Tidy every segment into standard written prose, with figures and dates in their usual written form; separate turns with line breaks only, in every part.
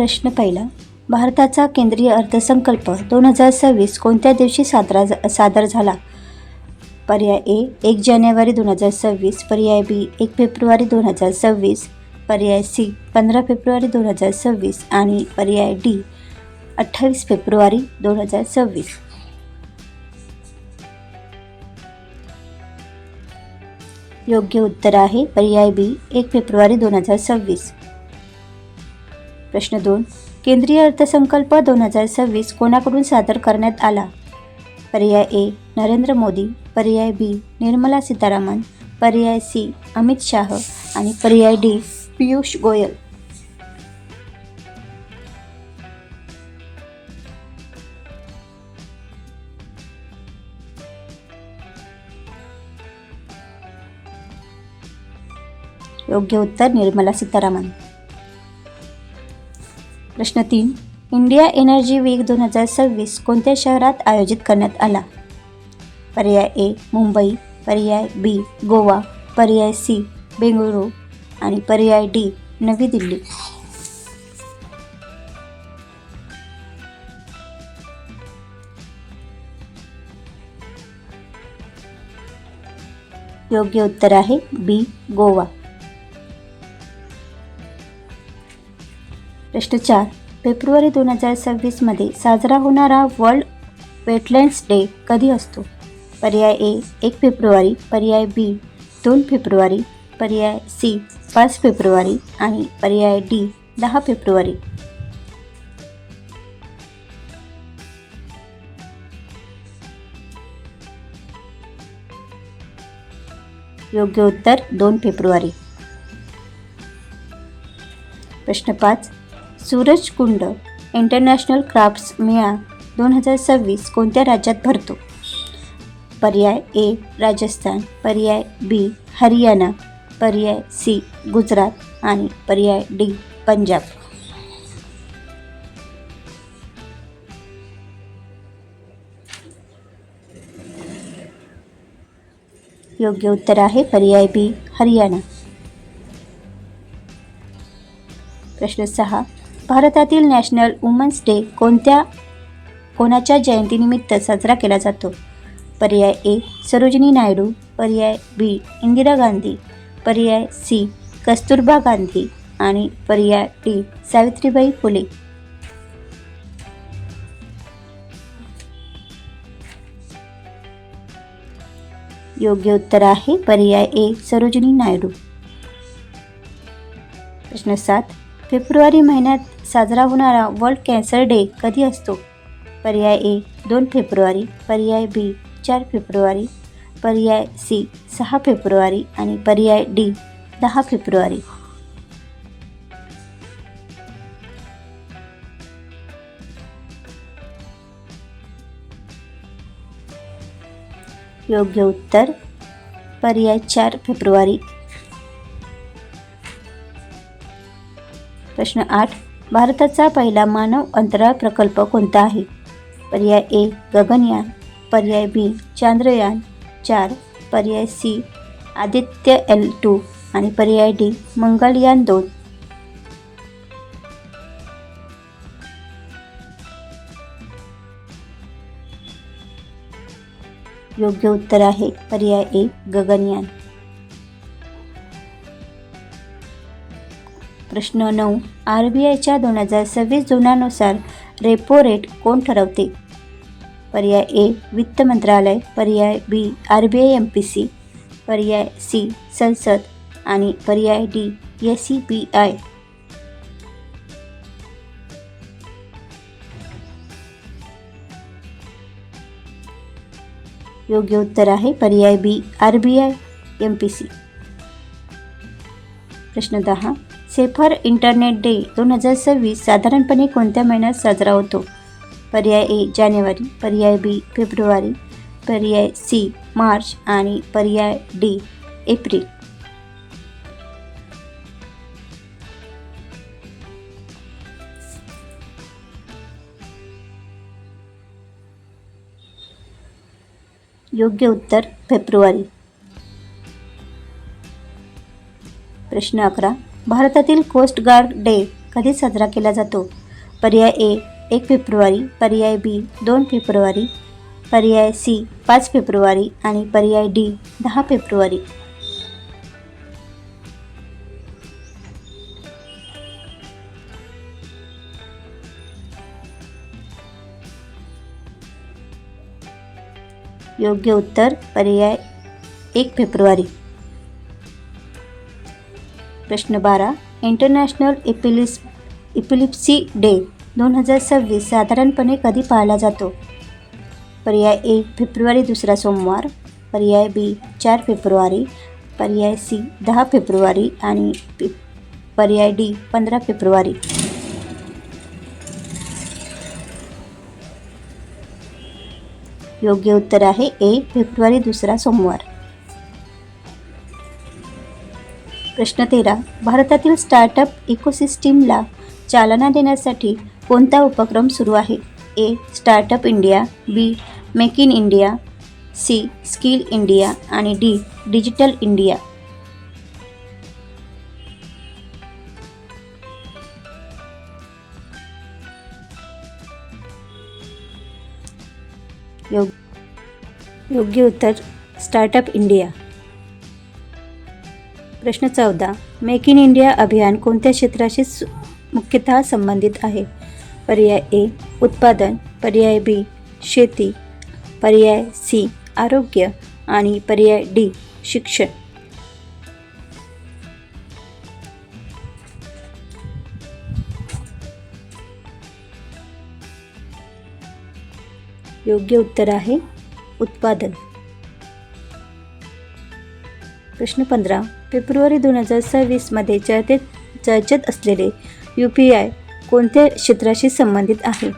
प्रश्न पहिला. भारताचा केंद्रीय अर्थसंकल्प 2026 कोणत्या दिवशी सादर झाला? पर्याय ए 1 जानेवारी 2026, पर्याय बी 1 फेब्रुवारी 2026, पर्याय सी 15 फेब्रुवारी 2026 आणि पर्याय डी 28 फेब्रुवारी 2026. योग्य उत्तर आहे पर्याय बी 1 फेब्रुवारी 2026. प्रश्न 2. केंद्रीय अर्थसंकल्प 2026 कोणाकडून सादर करण्यात आला? पर्याय ए नरेंद्र मोदी, पर्याय बी निर्मला सीतारामन, पर्याय सी अमित शाह आणि पर्याय डी पियुष गोयल. योग्य उत्तर निर्मला सीतारामन. प्रश्न 3. इंडिया एनर्जी वीक 2026 कोणत्या शहरात आयोजित करण्यात आला? पर्याय ए मुंबई, पर्याय बी गोवा, पर्याय सी बेंगळुरू आणि पर्याय डी नवी दिल्ली. योग्य उत्तर आहे बी गोवा. प्रश्न 4. फेब्रुवारी 2026 साजरा होणारा वर्ल्ड वेटलँड्स डे कधी असतो? पर्याय ए 1 फेब्रुवारी, पर्याय बी 2 फेब्रुवारी, पर्याय सी 5 फेब्रुवारी आणि पर्याय डी 10 फेब्रुवारी. योग्य उत्तर 2 फेब्रुवारी. प्रश्न 5. सूरजकुंड इंटरनॅशनल क्राफ्ट्स मेळा 2026 कोणत्या राज्यात भरतो? पर्याय ए राजस्थान, पर्याय बी हरियाणा, पर्याय सी गुजरात आणि पर्याय डी पंजाब. योग्य उत्तर आहे पर्याय बी हरियाणा. प्रश्न 6. भारतातील नॅशनल वुमन्स डे कोणाच्या जयंतीनिमित्त साजरा केला जातो? पर्याय ए सरोजिनी नायडू, पर्याय बी इंदिरा गांधी, पर्याय सी कस्तुरबा गांधी आणि पर्याय डी सावित्रीबाई फुले. योग्य उत्तर आहे पर्याय ए सरोजिनी नायडू. प्रश्न 7. फेब्रुवारी महिन्यात साजरा होणारा वर्ल्ड कॅन्सर डे कधी असतो? पर्याय ए 2 फेब्रुवारी, पर्याय बी 4 फेब्रुवारी, पर्याय सी 6 फेब्रुवारी आणि पर्याय डी 10 फेब्रुवारी. योग्य उत्तर पर्याय 4 फेब्रुवारी. प्रश्न 8. भारताचा पहिला मानव अंतराळ प्रकल्प कोणता आहे? पर्याय ए गगनयान, पर्याय बी चांद्रयान 4, पर्याय सी आदित्य L2 आणि पर्याय डी मंगळयान 2. योग्य उत्तर आहे पर्याय ए गगनयान. प्रश्न 9. RBIच्या 2026 धोरणानुसार रेपो रेट कोण ठरवते? पर्याय ए वित्त मंत्रालय, पर्याय बी RBI MPC, पर्याय सी संसद आणि पर्याय डी SEBI. योग्य उत्तर आहे पर्याय बी RBI MPC. प्रश्न 10. सेफर इंटरनेट डे 2026 साधारणपणे कोणत्या महिन्यात साजरा होतो? पर्याय ए जानेवारी, पर्याय बी फेब्रुवारी, पर्याय सी मार्च आणि पर्याय डी एप्रिल. योग्य उत्तर फेब्रुवारी. प्रश्न 11. भारतातील कोस्ट गार्ड डे कधी साजरा केला जातो? पर्याय ए 1 फेब्रुवारी, पर्याय बी 2 फेब्रुवारी, पर्याय सी 5 फेब्रुवारी आणि पर्याय डी 10 फेब्रुवारी. योग्य उत्तर पर्याय 1 फेब्रुवारी. प्रश्न 12. इंटरनॅशनल एपिलिप्सी डे 2026 साधारणपणे कधी पाळला जातो? पर्याय ए फेब्रुवारी 2 सोमवार, पर्याय बी 4 फेब्रुवारी, पर्याय सी 10 फेब्रुवारी आणि पर्याय डी 15 फेब्रुवारी. योग्य उत्तर आहे ए फेब्रुवारी 2 सोमवार. प्रश्न 13. भारतातील स्टार्टअप इकोसिस्टीमला चालना देण्यासाठी कोणता उपक्रम सुरू आहे? A startup India, B make in India, C skill India आणि डी डिजिटल इंडिया. योग्य उत्तर स्टार्टअप इंडिया. प्रश्न 14. मेक इन इंडिया अभियान कोणत्या क्षेत्राशी मुख्यतः संबंधित आहे? पर्याय ए उत्पादन, पर्याय बी शेती, पर्याय सी आरोग्य आणि पर्याय डी शिक्षण. योग्य उत्तर आहे उत्पादन. प्रश्न 15. फेब्रुवारी 2026 मध्ये चर्चेत असलेले UPI कोणत्या क्षेत्राशी संबंधित आहे?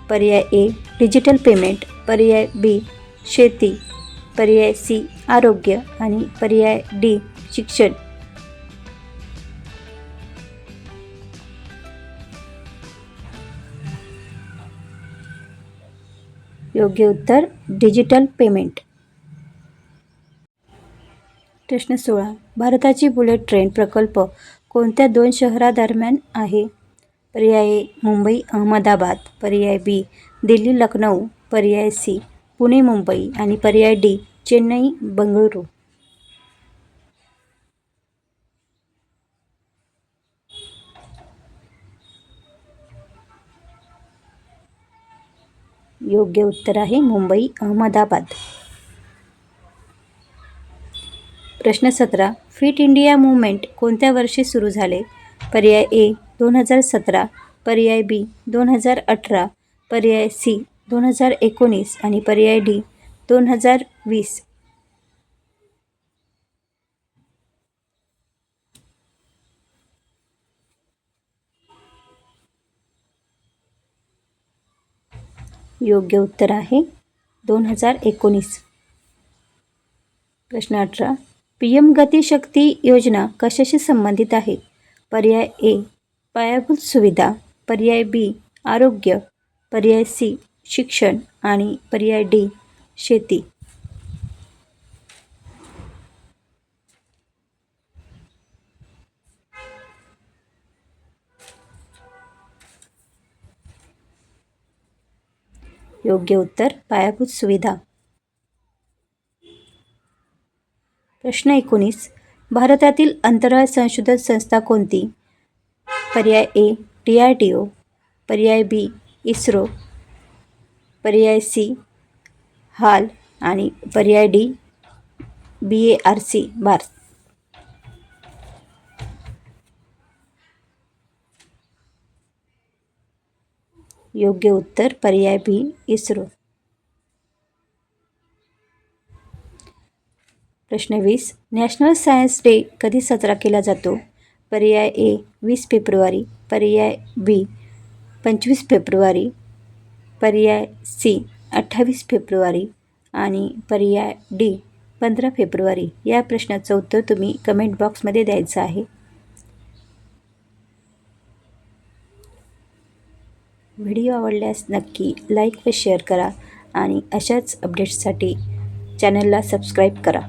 पर्याय ए डिजिटल पेमेंट, पर्याय बी शेती, पर्याय सी आरोग्य आणि पर्याय डी शिक्षण. योग्य उत्तर डिजिटल पेमेंट. प्रश्न 16. भारताची बुलेट ट्रेन प्रकल्प कोणत्या 2 शहरादरम्यान आहे? पर्याय ए मुंबई अहमदाबाद, पर्याय बी दिल्ली लखनौ, पर्याय सी पुणे मुंबई आणि पर्याय डी चेन्नई बंगळुरू. योग्य उत्तर आहे मुंबई अहमदाबाद. प्रश्न 17. फिट इंडिया मूव्हमेंट कोणत्या वर्षी सुरू झाले? पर्याय ए 2017, पर्याय बी 2018, पर्याय सी 2019 आणि पर्याय डी 2020. योग्य उत्तर आहे 2019. प्रश्न 18. PM गती शक्ती योजना कशाशी संबंधित आहे? पर्याय ए पायाभूत सुविधा, पर्याय बी आरोग्य, पर्याय सी शिक्षण आणि पर्याय डी शेती. योग्य उत्तर पायाभूत सुविधा. प्रश्न 19. भारतातील अंतराळ संशोधन संस्था कोणती? पर्याय ए DRDO, पर्याय बी इस्रो, पर्याय सी हाल आणि पर्याय डी BARC भारत. योग्य उत्तर पर्याय बी इस्रो. प्रश्न 20. नॅशनल सायन्स डे कधी साजरा केला जातो? पर्याय ए 20 फेब्रुवारी, पर्याय बी 25 फेब्रुवारी, पर्याय सी 28 फेब्रुवारी आणि पर्याय डी 15 फेब्रुवारी. या प्रश्नाचं उत्तर तुम्ही कमेंट बॉक्समध्ये द्यायचं आहे. व्हिडिओ आवडल्यास नक्की लाईक व शेअर करा आणि अशाच अपडेट्ससाठी चॅनलला सबस्क्राईब करा.